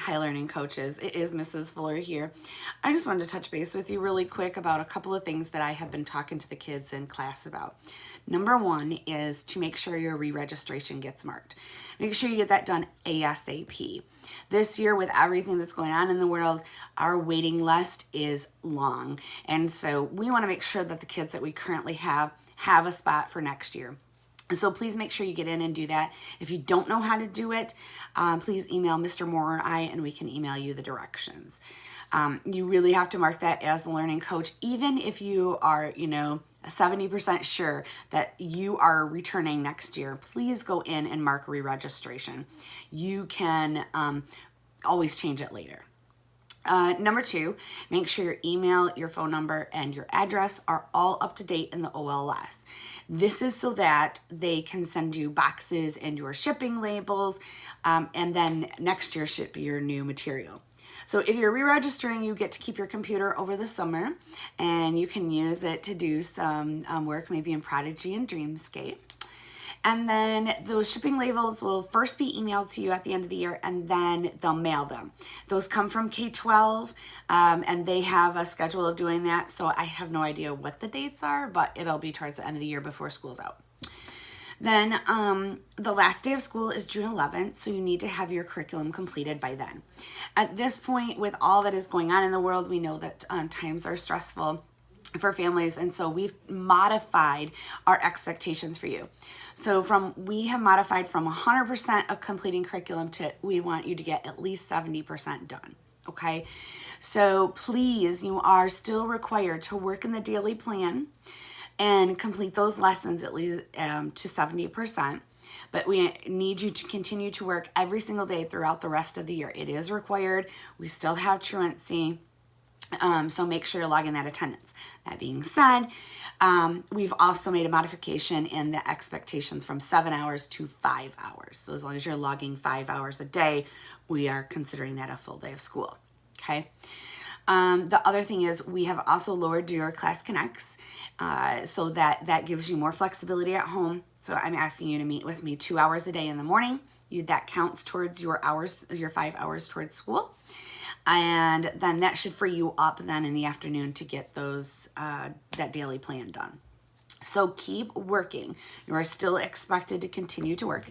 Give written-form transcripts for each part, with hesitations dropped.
Hi, learning coaches. It is Mrs. Fuller here. I just wanted to touch base with you really quick about a couple of things that I have been talking to the kids in class about. Number one is to make sure your re-registration gets marked. Make sure you get that done ASAP. This year, with everything that's going on in the world, our waiting list is long. And so we want to make sure that the kids that we currently have a spot for next year. So please make sure you get in and do that. If you don't know how to do it, please email Mr. Moore or I, and we can email you the directions. You really have to mark that as the learning coach, even if you are, 70% sure that you are returning next year. Please go in and mark re-registration. You can always change it later. Number two, make sure your email, your phone number, and your address are all up to date in the OLS. This is so that they can send you boxes and your shipping labels, and then next year ship your new material. So if you're re-registering, you get to keep your computer over the summer, and you can use it to do some work, maybe in Prodigy and Dreamscape. And then those shipping labels will first be emailed to you at the end of the year, and then they'll mail them. Those come from K-12, and they have a schedule of doing that. So I have no idea what the dates are, but it'll be towards the end of the year before school's out. Then the last day of school is June 11th, so you need to have your curriculum completed by then. At this point, with all that is going on in the world, we know that times are stressful for families, and so we've modified our expectations for you. So we have modified from 100% of completing curriculum to we want you to get at least 70% done. Okay, so please, you are still required to work in the daily plan and complete those lessons at least to 70%. But we need you to continue to work every single day throughout the rest of the year. It is required. We still have truancy. So make sure you're logging that attendance. That being said, we've also made a modification in the expectations from 7 hours to 5 hours. So as long as you're logging 5 hours a day, we are considering that a full day of school. Okay. The other thing is we have also lowered your Class Connects so that gives you more flexibility at home. So I'm asking you to meet with me 2 hours a day in the morning. That counts towards your 5 hours towards school. And then that should free you up then in the afternoon to get those that daily plan done. So keep working. You are still expected to continue to work.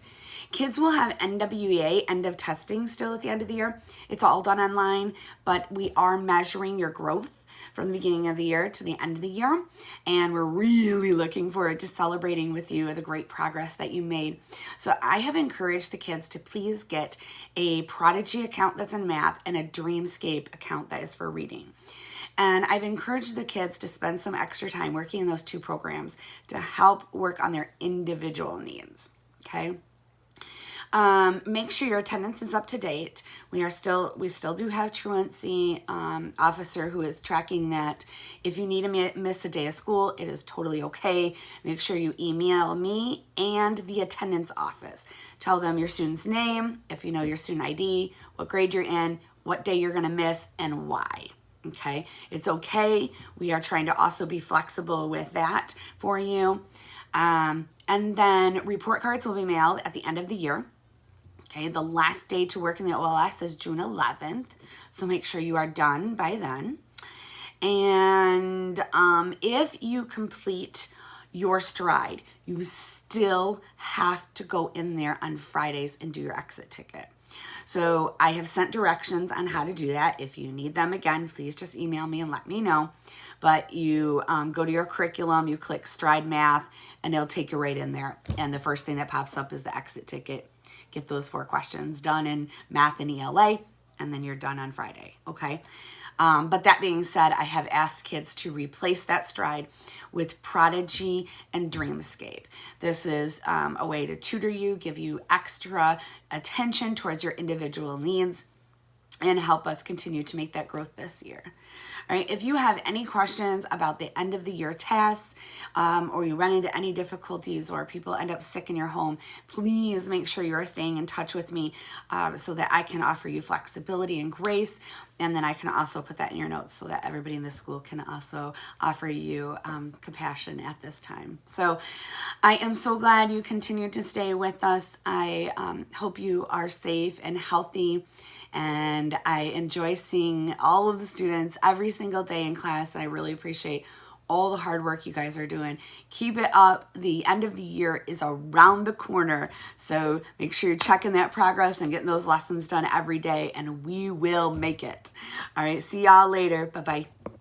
Kids will have NWEA, end of testing, still at the end of the year. It's all done online, but we are measuring your growth from the beginning of the year to the end of the year. And we're really looking forward to celebrating with you the great progress that you made. So I have encouraged the kids to please get a Prodigy account that's in math and a Dreamscape account that is for reading. And I've encouraged the kids to spend some extra time working in those two programs to help work on their individual needs. Okay. Make sure your attendance is up to date. We still do have truancy officer who is tracking that. If you need to miss a day of school, it is totally okay. Make sure you email me and the attendance office. Tell them your student's name, if you know your student ID, what grade you're in, what day you're going to miss, and why. Okay, it's okay. We are trying to also be flexible with that for you. And then report cards will be mailed at the end of the year. Okay, the last day to work in the OLS is June 11th, so make sure you are done by then. And if you complete your stride, you still have to go in there on Fridays and do your exit ticket. So I have sent directions on how to do that. If you need them again, please just email me and let me know. But you go to your curriculum, you click Stride Math, and it'll take you right in there. And the first thing that pops up is the exit ticket. Get those 4 questions done in math and ELA, and then you're done on Friday, okay? But that being said, I have asked kids to replace that stride with Prodigy and Dreamscape. This is a way to tutor you, give you extra attention towards your individual needs, and help us continue to make that growth this year. All right, if you have any questions about the end of the year tests, or you run into any difficulties, or people end up sick in your home, please make sure you are staying in touch with me so that I can offer you flexibility and grace. And then I can also put that in your notes so that everybody in the school can also offer you compassion at this time. So I am so glad you continue to stay with us. I hope you are safe and healthy and I enjoy seeing all of the students every single day in class, and I really appreciate all the hard work you guys are doing. Keep it up. The end of the year is around the corner, so make sure you're checking that progress and getting those lessons done every day, and we will make it. All right, see y'all later. Bye-bye.